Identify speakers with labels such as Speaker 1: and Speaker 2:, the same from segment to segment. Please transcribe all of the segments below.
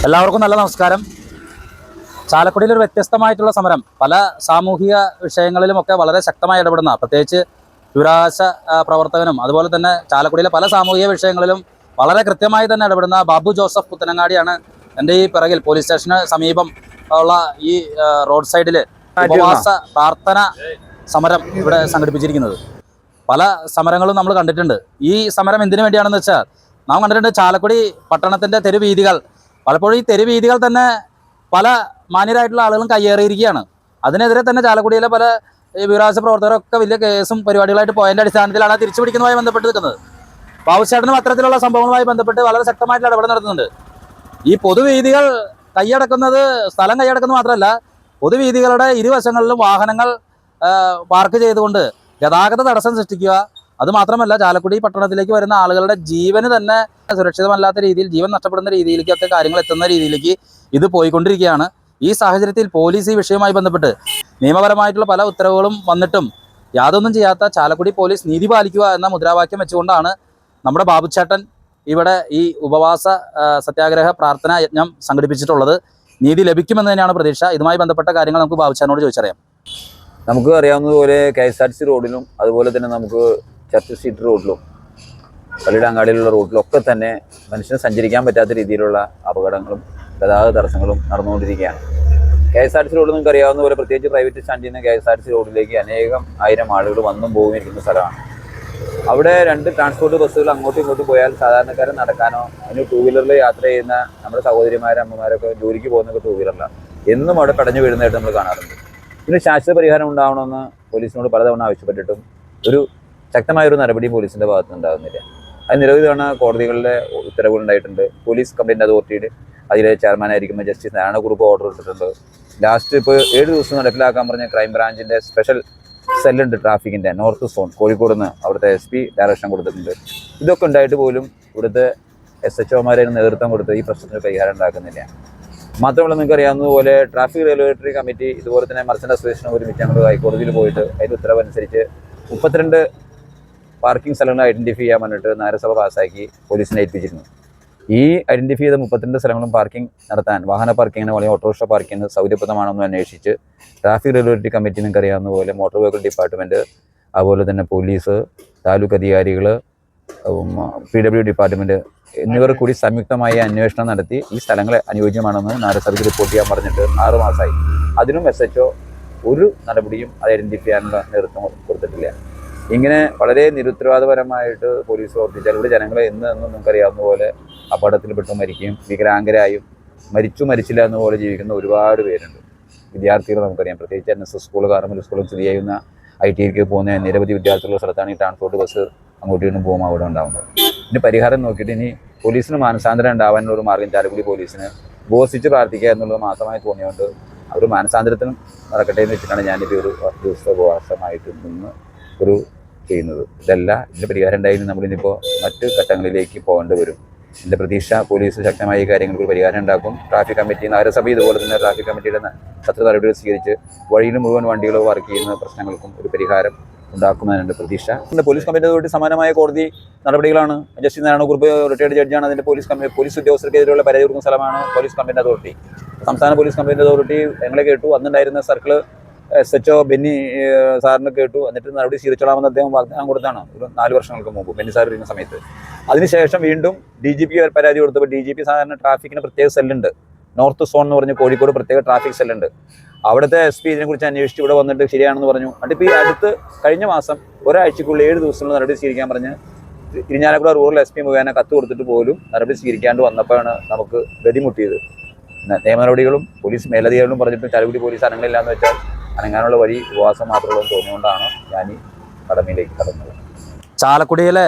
Speaker 1: എല്ലാവർക്കും നല്ല നമസ്കാരം. ചാലക്കുടിയിൽ ഒരു വ്യത്യസ്തമായിട്ടുള്ള സമരം പല സാമൂഹിക വിഷയങ്ങളിലുമൊക്കെ വളരെ ശക്തമായി ഇടപെടുന്ന, പ്രത്യേകിച്ച് ദുരാശ പ്രവർത്തകനും അതുപോലെ തന്നെ ചാലക്കുടിയിലെ പല സാമൂഹിക വിഷയങ്ങളിലും വളരെ കൃത്യമായി തന്നെ ഇടപെടുന്ന ബാബു ജോസഫ് പുത്തനങ്ങാടിയാണ് എൻ്റെ ഈ പിറകിൽ പോലീസ് സ്റ്റേഷന് സമീപം ഉള്ള ഈ റോഡ് സൈഡിൽ ഉപവാസ പ്രാർത്ഥന സമരം ഇവിടെ സംഘടിപ്പിച്ചിരിക്കുന്നത്. പല സമരങ്ങളും നമ്മൾ കണ്ടിട്ടുണ്ട്. ഈ സമരം എന്തിനു വേണ്ടിയാണെന്ന് വെച്ചാൽ, നാം കണ്ടിട്ടുണ്ട് ചാലക്കുടി പട്ടണത്തിൻ്റെ തെരുവീഥികൾ, പലപ്പോഴും ഈ തെരുവീഥികൾ തന്നെ പല മാന്യരായിട്ടുള്ള ആളുകളും കയ്യേറിയിരിക്കുകയാണ്. അതിനെതിരെ തന്നെ ചാലക്കുടിയിലെ പല വിവരാവകാശ പ്രവർത്തകരൊക്കെ വലിയ കേസും പരിപാടികളായിട്ട് പോയതിൻ്റെ അടിസ്ഥാനത്തിലാണ് തിരിച്ചു പിടിക്കുന്നതുമായി ബന്ധപ്പെട്ട് നിൽക്കുന്നത്. ബാബുച്ചേട്ടനും അത്തരത്തിലുള്ള സംഭവങ്ങളുമായി ബന്ധപ്പെട്ട് വളരെ ശക്തമായിട്ടുള്ള ഇടപെടൽ നടത്തുന്നുണ്ട്. ഈ പൊതുവീഥികൾ കൈയടക്കുന്നത്, സ്ഥലം കൈയടക്കുന്നത് മാത്രമല്ല, പൊതുവീഥികളുടെ ഇരുവശങ്ങളിലും വാഹനങ്ങൾ പാർക്ക് ചെയ്തുകൊണ്ട് ഗതാഗത തടസ്സം സൃഷ്ടിക്കുക. അതുമാത്രമല്ല, ചാലക്കുടി പട്ടണത്തിലേക്ക് വരുന്ന ആളുകളുടെ ജീവന് തന്നെ സുരക്ഷിതമല്ലാത്ത രീതിയിൽ, ജീവൻ നഷ്ടപ്പെടുന്ന രീതിയിലേക്കൊക്കെ കാര്യങ്ങൾ എത്തുന്ന രീതിയിലേക്ക് ഇത് പോയിക്കൊണ്ടിരിക്കുകയാണ്. ഈ സാഹചര്യത്തിൽ പോലീസ് ഈ വിഷയവുമായി ബന്ധപ്പെട്ട് നിയമപരമായിട്ടുള്ള പല ഉത്തരവുകളും വന്നിട്ടും യാതൊന്നും ചെയ്യാത്ത ചാലക്കുടി പോലീസ് നീതി പാലിക്കുക എന്ന മുദ്രാവാക്യം വെച്ചുകൊണ്ടാണ് നമ്മുടെ ബാബുച്ചേട്ടൻ ഇവിടെ ഈ ഉപവാസ സത്യാഗ്രഹ പ്രാർത്ഥനാ യജ്ഞം സംഘടിപ്പിച്ചിട്ടുള്ളത്. നീതി ലഭിക്കുമെന്ന് തന്നെയാണ് പ്രതീക്ഷ. ഇതുമായി ബന്ധപ്പെട്ട കാര്യങ്ങൾ നമുക്ക് ബാബുച്ചേട്ടനോട് ചോദിച്ചറിയാം.
Speaker 2: നമുക്ക് അറിയാവുന്നതുപോലെ KSRTC റോഡിലും അതുപോലെ തന്നെ നമുക്ക് ചർച്ച് സ്ട്രീറ്റ് റോഡിലും പള്ളിയുടെ അങ്ങാടിയിലുള്ള റോഡിലൊക്കെ തന്നെ മനുഷ്യന് സഞ്ചരിക്കാൻ പറ്റാത്ത രീതിയിലുള്ള അപകടങ്ങളും ഗതാഗത തടസ്സങ്ങളും നടന്നുകൊണ്ടിരിക്കുകയാണ്. KSRTC റോഡ് നിങ്ങൾക്ക് അറിയാവുന്ന പോലെ, പ്രത്യേകിച്ച് പ്രൈവറ്റ് സ്റ്റാൻഡിൽ നിന്ന് KSRTC റോഡിലേക്ക് അനേകം ആയിരം ആളുകൾ വന്നും പോകുന്നിരിക്കുന്ന സ്ഥലമാണ്. അവിടെ രണ്ട് ട്രാൻസ്പോർട്ട് ബസ്സുകൾ അങ്ങോട്ടും ഇങ്ങോട്ടും പോയാൽ സാധാരണക്കാരൻ നടക്കാനോ, അതിന് ടൂ വീലറിൽ യാത്ര ചെയ്യുന്ന നമ്മുടെ സഹോദരിമാരും അമ്മമാരൊക്കെ ജോലിക്ക് പോകുന്നതൊക്കെ ടൂ വീലറിലാണ്, എന്നും അവിടെ പടഞ്ഞു വീഴുന്നതായിട്ട് നമ്മൾ കാണാറുണ്ട്. ഇതിന് ശാശ്വത പരിഹാരം ഉണ്ടാവണമെന്ന് പോലീസിനോട് പലതവണ ആവശ്യപ്പെട്ടിട്ടും ഒരു ശക്തമായൊരു നടപടി പോലീസിൻ്റെ ഭാഗത്ത് ഉണ്ടാകുന്നില്ല. അത് നിരവധി തവണ കോടതികളിലെ ഉത്തരവുകൾ ഉണ്ടായിട്ടുണ്ട്. പോലീസ് കംപ്ലയിൻറ്റ് അതോറിറ്റിയുടെ അതിലെ ചെയർമാനായിരിക്കുമ്പോൾ ജസ്റ്റിസ് നാരായണക്കുറുപ്പ് ഓർഡർ ഇട്ടിട്ടുണ്ട്. ലാസ്റ്റ് ഇപ്പോൾ 7 ദിവസം നടപ്പിലാക്കാൻ പറഞ്ഞ ക്രൈംബ്രാഞ്ചിൻ്റെ സ്പെഷ്യൽ സെല്ലുണ്ട് ട്രാഫിക്കിൻ്റെ, നോർത്ത് സോൺ, കോഴിക്കോട് നിന്ന് അവിടുത്തെ SP ഡയറക്ഷൻ കൊടുത്തിട്ടുണ്ട്. ഇതൊക്കെ ഉണ്ടായിട്ട് പോലും ഇവിടുത്തെ SHOമാരെ നേതൃത്വം കൊടുത്ത് ഈ പ്രശ്നത്തിന് പരിഹാരം ഉണ്ടാക്കുന്നില്ല. മാത്രമല്ല, നിങ്ങൾക്ക് അറിയാവുന്നതുപോലെ ട്രാഫിക് റെഗുലേറ്ററി കമ്മിറ്റി ഇതുപോലെ തന്നെ മർച്ചൻ്റ് അസോസിയേഷൻ ഒരുമിച്ച് ഞങ്ങൾ ഹൈക്കോടതിയിൽ പോയിട്ട് അതിൻ്റെ ഉത്തരവനുസരിച്ച് 32 പാർക്കിംഗ് സ്ഥലങ്ങൾ ഐഡൻറ്റിഫൈ ചെയ്യാൻ വേണ്ടിയിട്ട് നഗരസഭ പാസ്സാക്കി പോലീസിനെ ഏൽപ്പിച്ചിരുന്നു. ഈ ഐഡൻറ്റിഫൈ ചെയ്ത 32 സ്ഥലങ്ങളും പാർക്കിംഗ് നടത്താൻ, വാഹന പാർക്കിങ്ങിന് അല്ലെങ്കിൽ ഓട്ടോറിക്ഷ പാർക്കിങ്ങിന് സൗകര്യപ്രദമാണെന്ന് അന്വേഷിച്ച് ട്രാഫിക് റെഗുലേറ്ററി കമ്മിറ്റി നിങ്ങൾക്ക് അറിയാവുന്ന പോലെ മോട്ടോർ വെഹിക്കിൾ ഡിപ്പാർട്ട്മെൻറ്റ്, അതുപോലെ തന്നെ പോലീസ്, താലൂക്ക് അധികാരികൾ, PW ഡിപ്പാർട്ട്മെൻറ്റ് എന്നിവർ കൂടി സംയുക്തമായി അന്വേഷണം നടത്തി ഈ സ്ഥലങ്ങൾ അനുയോജ്യമാണെന്ന് നഗരസഭയ്ക്ക് റിപ്പോർട്ട് ചെയ്യാൻ പറഞ്ഞിട്ട് 6 മാസമായി. അതിനും SHO ഒരു നടപടിയും അത് ഐഡൻറ്റിഫൈ ചെയ്യാനുള്ള നേതൃത്വം കൊടുത്തിട്ടില്ല. ഇങ്ങനെ വളരെ നിരുത്തരവാദപരമായിട്ട് പോലീസ് പ്രവർത്തിച്ചാൽ ഇവിടെ ജനങ്ങളെ എന്നും നിങ്ങൾക്കറിയാവുന്ന പോലെ അപകടത്തിൽപ്പെട്ട് മരിക്കുകയും വികലാംഗരായും മരിച്ചില്ല എന്നപോലെ ജീവിക്കുന്ന ഒരുപാട് പേരുണ്ട്. വിദ്യാർത്ഥികൾ നമുക്കറിയാം, പ്രത്യേകിച്ച് NSS സ്കൂൾ, കാർമൽ സ്കൂളും സ്ഥിതി ചെയ്യുന്ന ITക്ക് പോകുന്ന നിരവധി വിദ്യാർത്ഥികളുടെ സ്ഥലത്താണ് ഈ ട്രാൻസ്പോർട്ട് ബസ് അങ്ങോട്ടും ഇങ്ങോട്ടും പോകുമ്പോൾ അവിടെ ഉണ്ടാകുന്നത്. ഇതിന് പരിഹാരം നോക്കിയിട്ട് ഇനി പോലീസിന് മാനസാന്തരം ഉണ്ടാവാനുള്ള ഒരു മാർഗ്ഗം ചാലക്കുടി പോലീസിന് ഉപവസിച്ച് പ്രാർത്ഥിക്കുക എന്നുള്ളത് മാത്രമായി തോന്നിയുകൊണ്ട് അവർ മാനസാന്തരത്തിനും നടക്കട്ടെ എന്ന് വെച്ചിട്ടാണ് ഞാനിപ്പോൾ ഒരു 10 ദിവസത്തെ ഉപവാസമായിട്ട് നിന്ന് ഒരു ചെയ്യുന്നത്. ഇതിൻ്റെ പരിഹാരം ഉണ്ടായി നമ്മളിനിപ്പോൾ മറ്റ് ഘട്ടങ്ങളിലേക്ക് പോകേണ്ടി വരും. എൻ്റെ പ്രതീക്ഷ പോലീസ് ശക്തമായ കാര്യങ്ങൾക്ക് ഒരു പരിഹാരം ഉണ്ടാക്കും. ട്രാഫിക് കമ്മിറ്റി, നഗരസഭ ഇതുപോലെ തന്നെ ട്രാഫിക് കമ്മിറ്റിയുടെ ശത്രു നടപടികൾ സ്വീകരിച്ച് വഴിയിൽ മുഴുവൻ വണ്ടികൾ വർക്ക് ചെയ്യുന്ന പ്രശ്നങ്ങൾക്കും ഒരു പരിഹാരം ഉണ്ടാക്കുമെന്നാണ് എൻ്റെ പ്രതീക്ഷ. പോലീസ് കമ്മിറ്റി അതോറിറ്റി സമാനമായ കോടതി നടപടികളാണ്. ജസ്റ്റിസ് നാരായണക്കുറുപ്പ് റിട്ടയർഡ് ജഡ്ജാണ്. അതിൻ്റെ പോലീസ് ഉദ്യോഗസ്ഥർക്കെതിരെയുള്ള പരാതി കൊടുക്കുന്ന സ്ഥലമാണ് പോലീസ് കമ്മിറ്റി അതോറിറ്റി. സംസ്ഥാന പോലീസ് കമ്മിറ്റി അതോറിറ്റി ഞങ്ങളെ കേട്ടു. അന്നുണ്ടായിരുന്ന സർക്കിൾ SHO ബെന്നി സാറിന് കേട്ടു. എന്നിട്ട് നടപടി സ്വീകരിച്ചോളാമെന്ന് അദ്ദേഹം വാഗ്ദാനം കൊടുത്താണ് ഒരു 4 വർഷങ്ങൾക്ക് മുമ്പ് ബെന്നി സാർ ഇരുന്ന സമയത്ത്. അതിനുശേഷം വീണ്ടും DGP പരാതി കൊടുത്തപ്പോൾ DGP സാധാരണ ട്രാഫിക്കിന് പ്രത്യേക സെല്ലുണ്ട്, നോർത്ത് സോൺ എന്ന് പറഞ്ഞ് കോഴിക്കോട് പ്രത്യേക ട്രാഫിക് സെല്ലുണ്ട്. അവിടുത്തെ SP ഇതിനെക്കുറിച്ച് അന്വേഷിച്ച് ഇവിടെ വന്നിട്ട് ശരിയാണെന്ന് പറഞ്ഞു. അതിപ്പോൾ ഈ അടുത്ത് കഴിഞ്ഞ മാസം ഒരാഴ്ചക്കുള്ളിൽ 7 ദിവസങ്ങൾ നടപടി സ്വീകരിക്കാൻ പറഞ്ഞ് ഇരിഞ്ഞാലക്കുട റൂറൽ SP മുഖേന കത്ത് കൊടുത്തിട്ട് പോലും നടപടി സ്വീകരിക്കാണ്ട് വന്നപ്പോഴാണ് നമുക്ക് ഗതിമുട്ടിയത്. നിയമ നടപടികളും പോലീസ് മേലധികാരികളും പറഞ്ഞിട്ട് ചാലക്കുടി പോലീസ് അനങ്ങളില്ലാന്ന് വെച്ചാൽ അനങ്ങാനുള്ള വഴി ഉപവാസം മാത്രമുള്ളതെന്ന് തോന്നിയുകൊണ്ടാണ് ഞാൻ ഈ കടമയിലേക്ക് കടന്നത്.
Speaker 1: ചാലക്കുടിയിലെ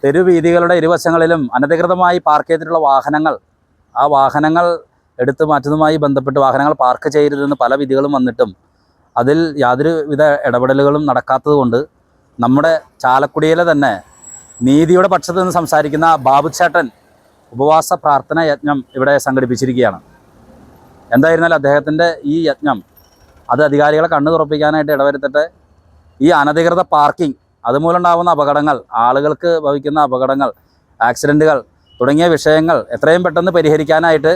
Speaker 1: തെരുവീഥികളുടെ ഇരുവശങ്ങളിലും അനധികൃതമായി പാർക്ക് ചെയ്തിട്ടുള്ള ആ വാഹനങ്ങൾ എടുത്തു മാറ്റുന്നതുമായി ബന്ധപ്പെട്ട് വാഹനങ്ങൾ പാർക്ക് ചെയ്യരുതെന്ന് പല വിധികളും വന്നിട്ടും അതിൽ യാതൊരുവിധ ഇടപെടലുകളും നടക്കാത്തതുകൊണ്ട് നമ്മുടെ ചാലക്കുടിയിലെ തന്നെ നീതിയുടെ പക്ഷത്ത് നിന്ന് സംസാരിക്കുന്ന ബാബുച്ചേട്ടൻ ഉപവാസ പ്രാർത്ഥന യജ്ഞം ഇവിടെ സംഘടിപ്പിച്ചിരിക്കുകയാണ്. എന്തായിരുന്നാലും അദ്ദേഹത്തിൻ്റെ ഈ യജ്ഞം അത് അധികാരികളെ കണ്ണു തുറപ്പിക്കാനായിട്ട് ഇടവരുത്തട്ടെ. ഈ അനധികൃത പാർക്കിംഗ് അതുമൂലമുണ്ടാകുന്ന അപകടങ്ങൾ, ആളുകൾക്ക് ഭവിക്കുന്ന അപകടങ്ങൾ, ആക്സിഡൻറ്റുകൾ തുടങ്ങിയ വിഷയങ്ങൾ എത്രയും പെട്ടെന്ന് പരിഹരിക്കാനായിട്ട്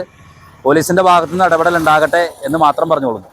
Speaker 1: പോലീസിന്റെ ഭാഗത്തുനിന്ന് ഇടപെടൽ ഉണ്ടാകട്ടെ എന്ന് മാത്രം പറഞ്ഞുകൊള്ളുന്നു.